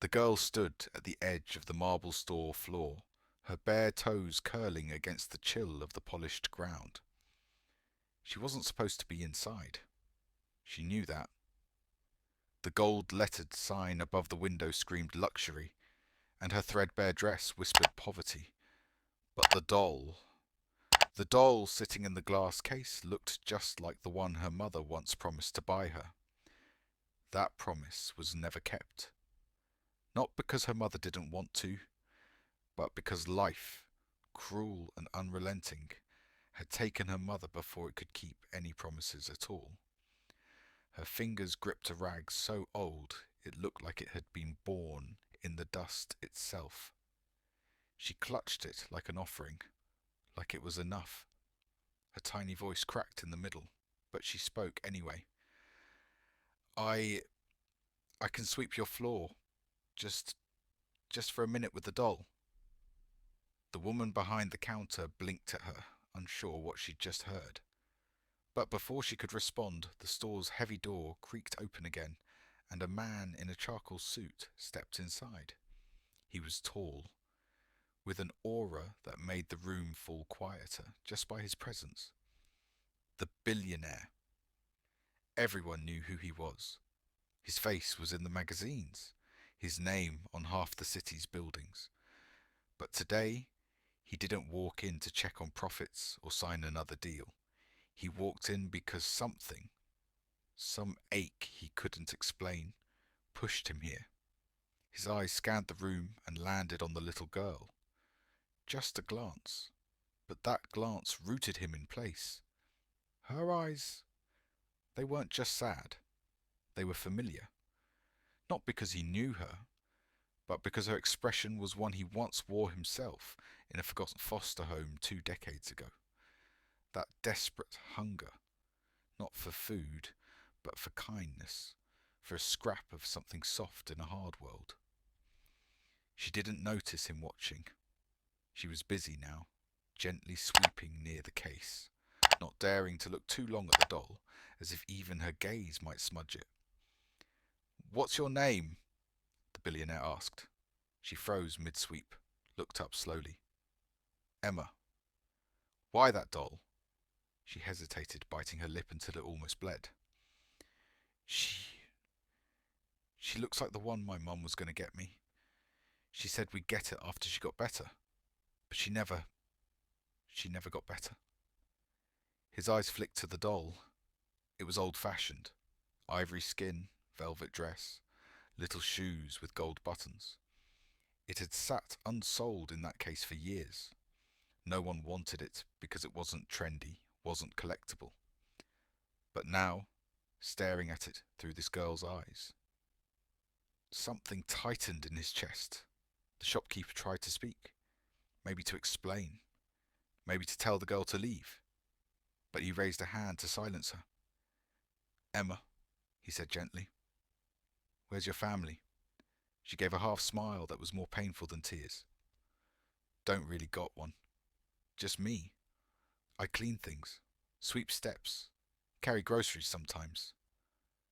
The girl stood at the edge of the marble store floor, her bare toes curling against the chill of the polished ground. She wasn't supposed to be inside. She knew that. The gold-lettered sign above the window screamed luxury, and her threadbare dress whispered poverty. But the doll sitting in the glass case looked just like the one her mother once promised to buy her. That promise was never kept. Not because her mother didn't want to, but because life, cruel and unrelenting, had taken her mother before it could keep any promises at all. Her fingers gripped a rag so old it looked like it had been born in the dust itself. She clutched it like an offering, like it was enough. Her tiny voice cracked in the middle, but she spoke anyway. I I can sweep your floor, just just for a minute with the doll. The woman behind the counter blinked at her, unsure what she'd just heard. But before she could respond, the store's heavy door creaked open again, and a man in a charcoal suit stepped inside. He was tall, with an aura that made the room fall quieter just by his presence. The billionaire. Everyone knew who he was. His face was in the magazines, his name on half the city's buildings. But today, he didn't walk in to check on profits or sign another deal. He walked in because something, some ache he couldn't explain, pushed him here. His eyes scanned the room and landed on the little girl. Just a glance, but that glance rooted him in place. Her eyes, they weren't just sad, they were familiar. Not because he knew her, but because her expression was one he once wore himself in a forgotten foster home 2 decades ago. That desperate hunger, not for food, but for kindness, for a scrap of something soft in a hard world. She didn't notice him watching. She was busy now, gently sweeping near the case, not daring to look too long at the doll, as if even her gaze might smudge it. "What's your name?" the billionaire asked. She froze mid-sweep, looked up slowly. "Emma." "Why that doll?" She hesitated, biting her lip until it almost bled. She looks like the one my mum was going to get me. She said we'd get it after she got better. But she never got better." His eyes flicked to the doll. It was old-fashioned. Ivory skin, velvet dress, little shoes with gold buttons. It had sat unsold in that case for years. No one wanted it because it wasn't trendy, wasn't collectible. But now, staring at it through this girl's eyes, something tightened in his chest. The shopkeeper tried to speak, maybe to explain, maybe to tell the girl to leave. But he raised a hand to silence her. "Emma," he said gently, "where's your family?" She gave a half smile that was more painful than tears. "Don't really got one. Just me. I clean things, sweep steps, carry groceries sometimes."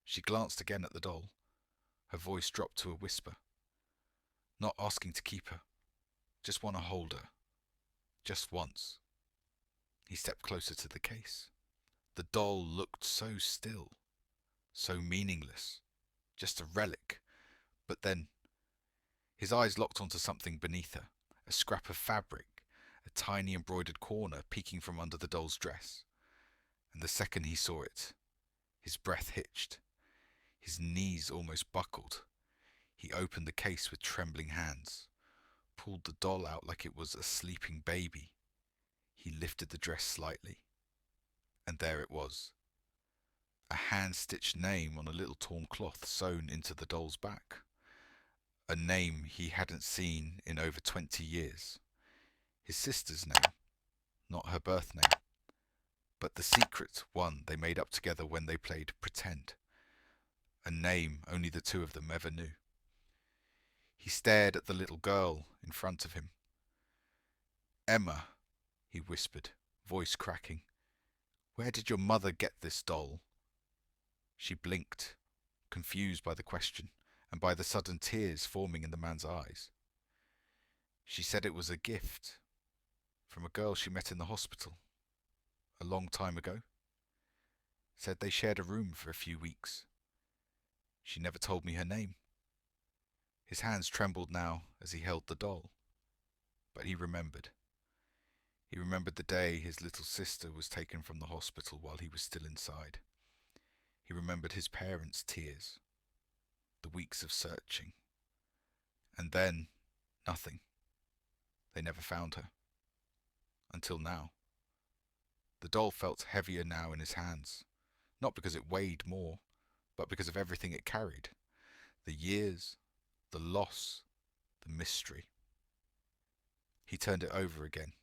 She glanced again at the doll. Her voice dropped to a whisper. "Not asking to keep her. Just want to hold her. Just once." He stepped closer to the case. The doll looked so still, so meaningless, just a relic. But then, his eyes locked onto something beneath her, a scrap of fabric, a tiny embroidered corner peeking from under the doll's dress. And the second he saw it, his breath hitched. His knees almost buckled. He opened the case with trembling hands, pulled the doll out like it was a sleeping baby. He lifted the dress slightly, and there it was. A hand-stitched name on a little torn cloth sewn into the doll's back. A name he hadn't seen in over 20 years. His sister's name, not her birth name, but the secret one they made up together when they played pretend. A name only the two of them ever knew. He stared at the little girl in front of him. "Emma," he whispered, voice cracking, "where did your mother get this doll?" She blinked, confused by the question, and by the sudden tears forming in the man's eyes. She said it was a gift from a girl she met in the hospital a long time ago. Said they shared a room for a few weeks. She never told me her name. His hands trembled now as he held the doll. But he remembered. He remembered the day his little sister was taken from the hospital while he was still inside. He remembered his parents' tears, the weeks of searching. And then, nothing. They never found her. Until now. The doll felt heavier now in his hands, not because it weighed more, but because of everything it carried. The years, the loss, the mystery. He turned it over again,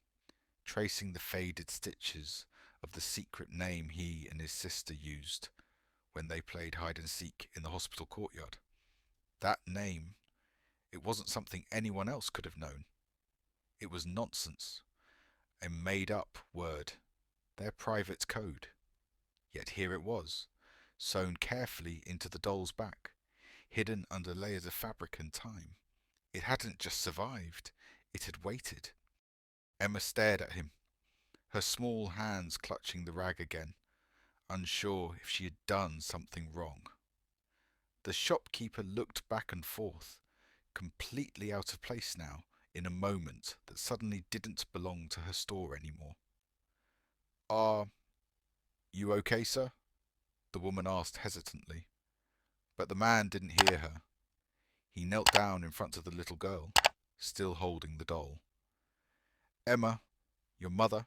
tracing the faded stitches of the secret name he and his sister used when they played hide and seek in the hospital courtyard. That name, it wasn't something anyone else could have known. It was nonsense, a made-up word, their private code. Yet here it was, sewn carefully into the doll's back, hidden under layers of fabric and time. It hadn't just survived, it had waited. Emma stared at him, her small hands clutching the rag again, unsure if she had done something wrong. The shopkeeper looked back and forth, completely out of place now, in a moment that suddenly didn't belong to her store anymore. "Are you okay, sir?" the woman asked hesitantly. But the man didn't hear her. He knelt down in front of the little girl, still holding the doll. "Emma, your mother,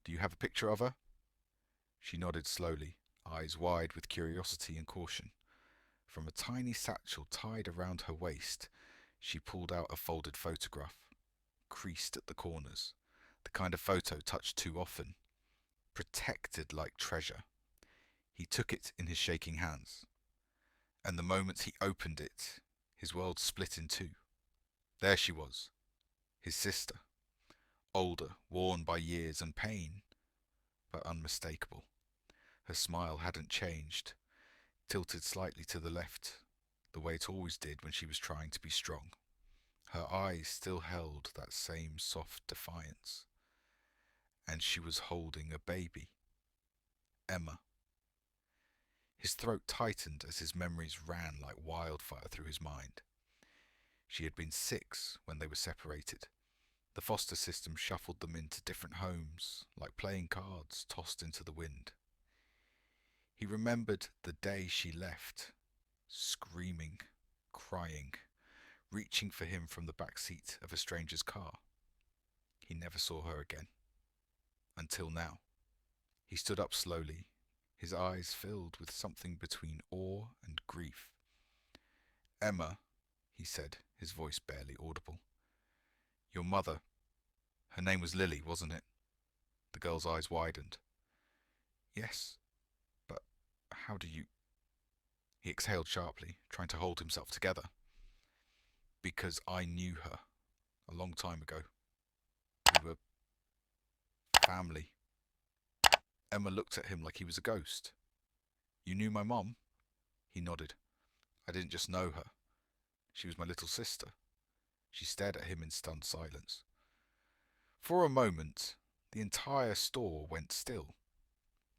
do you have a picture of her?" She nodded slowly, eyes wide with curiosity and caution. From a tiny satchel tied around her waist, she pulled out a folded photograph, creased at the corners, the kind of photo touched too often, protected like treasure. He took it in his shaking hands, and the moment he opened it, his world split in two. There she was, his sister, older, worn by years and pain, but unmistakable. Her smile hadn't changed, tilted slightly to the left, the way it always did when she was trying to be strong. Her eyes still held that same soft defiance. And she was holding a baby. Emma. His throat tightened as his memories ran like wildfire through his mind. She had been 6 when they were separated. The foster system shuffled them into different homes, like playing cards tossed into the wind. He remembered the day she left, screaming, crying, reaching for him from the back seat of a stranger's car. He never saw her again. Until now. He stood up slowly, his eyes filled with something between awe and grief. "Emma," he said, his voice barely audible. "Your mother, her name was Lily, wasn't it?" The girl's eyes widened. "Yes, but how do you—" He exhaled sharply, trying to hold himself together. "Because I knew her a long time ago. We were family." Emma looked at him like he was a ghost. "You knew my mom?" He nodded. "I didn't just know her. She was my little sister." She stared at him in stunned silence. For a moment, the entire store went still.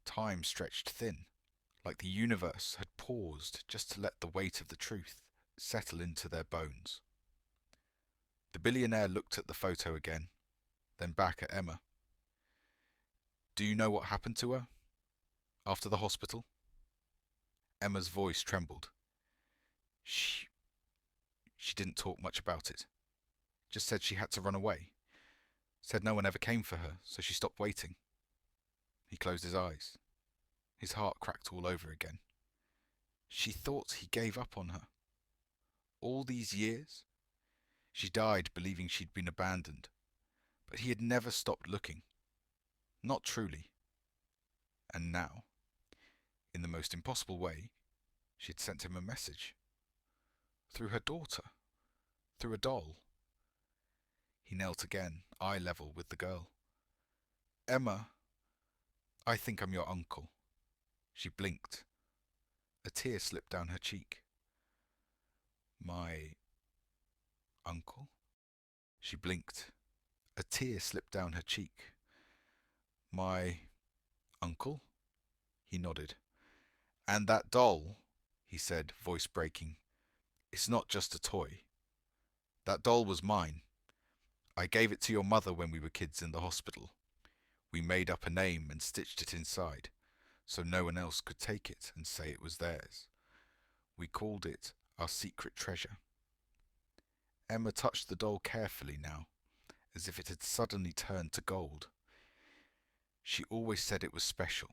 Time stretched thin, like the universe had paused just to let the weight of the truth settle into their bones. The billionaire looked at the photo again, then back at Emma. "Do you know what happened to her? After the hospital?" Emma's voice trembled. She didn't talk much about it. Just said she had to run away. Said no one ever came for her, so she stopped waiting." He closed his eyes. His heart cracked all over again. She thought he gave up on her. All these years? She died believing she'd been abandoned, but he had never stopped looking. Not truly. And now, in the most impossible way, she had sent him a message. Through her daughter. Through a doll. He knelt again, eye level with the girl. "Emma, I think I'm your uncle." She blinked. A tear slipped down her cheek. My uncle? She blinked. A tear slipped down her cheek. My uncle? He nodded. And that doll, he said, voice breaking, it's not just a toy. That doll was mine. I gave it to your mother when we were kids in the hospital. We made up a name and stitched it inside, so no one else could take it and say it was theirs. We called it our secret treasure. Emma touched the doll carefully now, as if it had suddenly turned to gold. She always said it was special.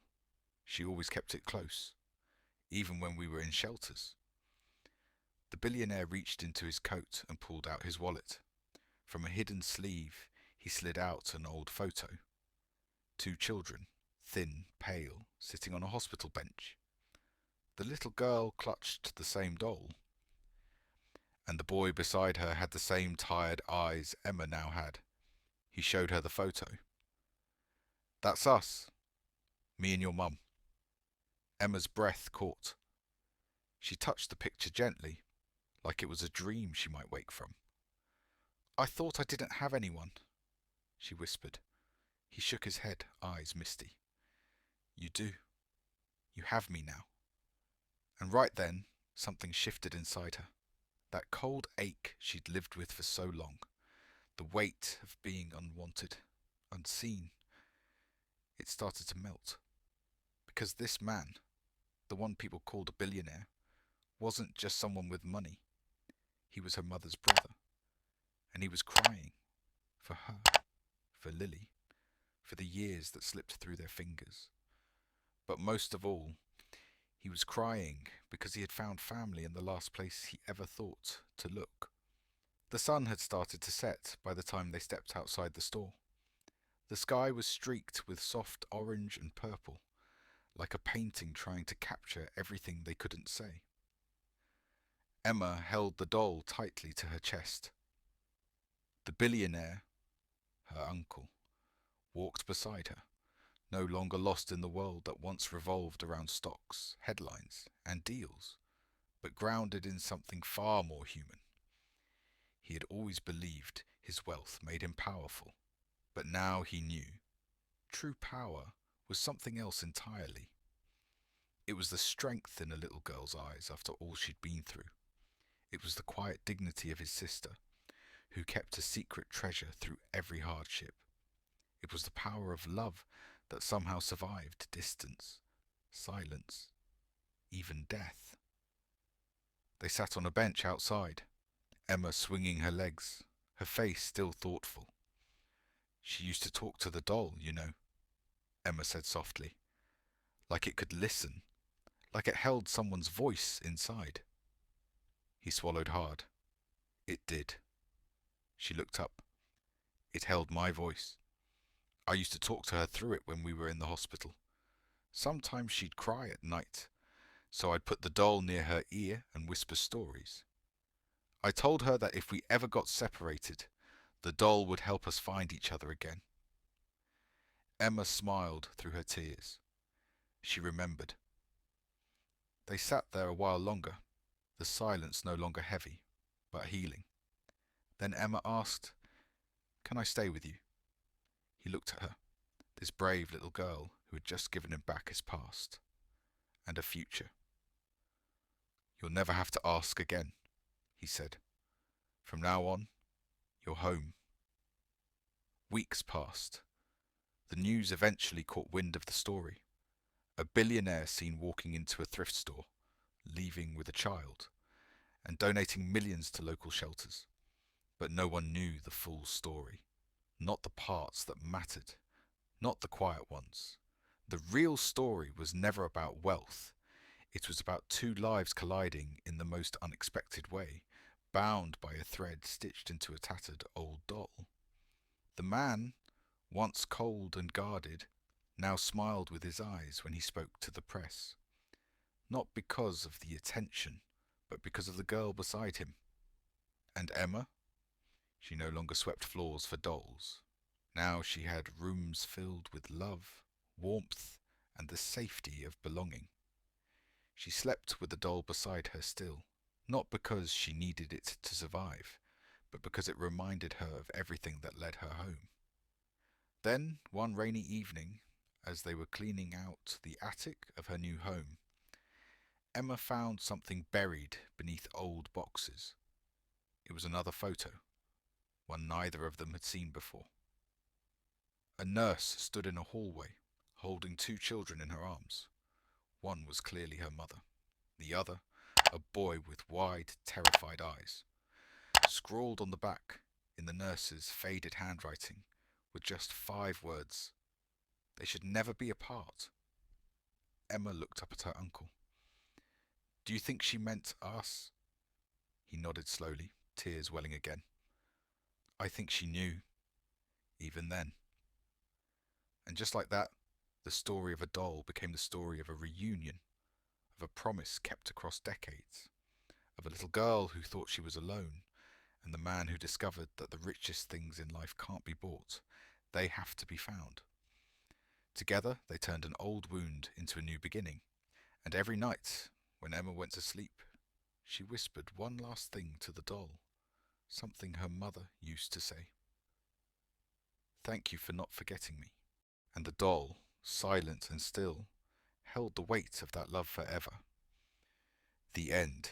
She always kept it close, even when we were in shelters. The billionaire reached into his coat and pulled out his wallet. From a hidden sleeve, he slid out an old photo. 2 children, thin, pale, sitting on a hospital bench. The little girl clutched the same doll, and the boy beside her had the same tired eyes Emma now had. He showed her the photo. That's us. Me and your mum. Emma's breath caught. She touched the picture gently, like it was a dream she might wake from. I thought I didn't have anyone, she whispered. He shook his head, eyes misty. You do. You have me now. And right then, something shifted inside her. That cold ache she'd lived with for so long. The weight of being unwanted, unseen. It started to melt. Because this man, the one people called a billionaire, wasn't just someone with money. He was her mother's brother. And he was crying. For her. For Lily. For the years that slipped through their fingers. But most of all, he was crying because he had found family in the last place he ever thought to look. The sun had started to set by the time they stepped outside the store. The sky was streaked with soft orange and purple, like a painting trying to capture everything they couldn't say. Emma held the doll tightly to her chest. The billionaire, her uncle, walked beside her, no longer lost in the world that once revolved around stocks, headlines, and deals, but grounded in something far more human. He had always believed his wealth made him powerful, but now he knew true power was something else entirely. It was the strength in a little girl's eyes after all she'd been through. It was the quiet dignity of his sister, who kept a secret treasure through every hardship. It was the power of love that somehow survived distance, silence, even death. They sat on a bench outside, Emma swinging her legs, her face still thoughtful. She used to talk to the doll, you know, Emma said softly, like it could listen, like it held someone's voice inside. He swallowed hard. It did. She looked up. It held my voice. I used to talk to her through it when we were in the hospital. Sometimes she'd cry at night, so I'd put the doll near her ear and whisper stories. I told her that if we ever got separated, the doll would help us find each other again. Emma smiled through her tears. She remembered. They sat there a while longer, the silence no longer heavy, but healing. Then Emma asked, "Can I stay with you?" He looked at her, this brave little girl who had just given him back his past and a future. "You'll never have to ask again," he said. "From now on, you're home." Weeks passed. The news eventually caught wind of the story. A billionaire seen walking into a thrift store, leaving with a child, and donating millions to local shelters. But no one knew the full story. Not the parts that mattered. Not the quiet ones. The real story was never about wealth. It was about 2 lives colliding in the most unexpected way, bound by a thread stitched into a tattered old doll. The man, once cold and guarded, now smiled with his eyes when he spoke to the press. Not because of the attention, but because of the girl beside him. And Emma? She no longer swept floors for dolls. Now she had rooms filled with love, warmth, and the safety of belonging. She slept with the doll beside her still, not because she needed it to survive, but because it reminded her of everything that led her home. Then, one rainy evening, as they were cleaning out the attic of her new home, Emma found something buried beneath old boxes. It was another photo, one neither of them had seen before. A nurse stood in a hallway, holding two children in her arms. One was clearly her mother. The other, a boy with wide, terrified eyes. Scrawled on the back, in the nurse's faded handwriting, were just 5 words. They should never be apart. Emma looked up at her uncle. Do you think she meant us? He nodded slowly, tears welling again. I think she knew, even then. And just like that, the story of a doll became the story of a reunion, of a promise kept across decades, of a little girl who thought she was alone, and the man who discovered that the richest things in life can't be bought, they have to be found. Together they turned an old wound into a new beginning, and every night, when Emma went to sleep, she whispered one last thing to the doll, something her mother used to say. Thank you for not forgetting me. And the doll, silent and still, held the weight of that love forever. The end.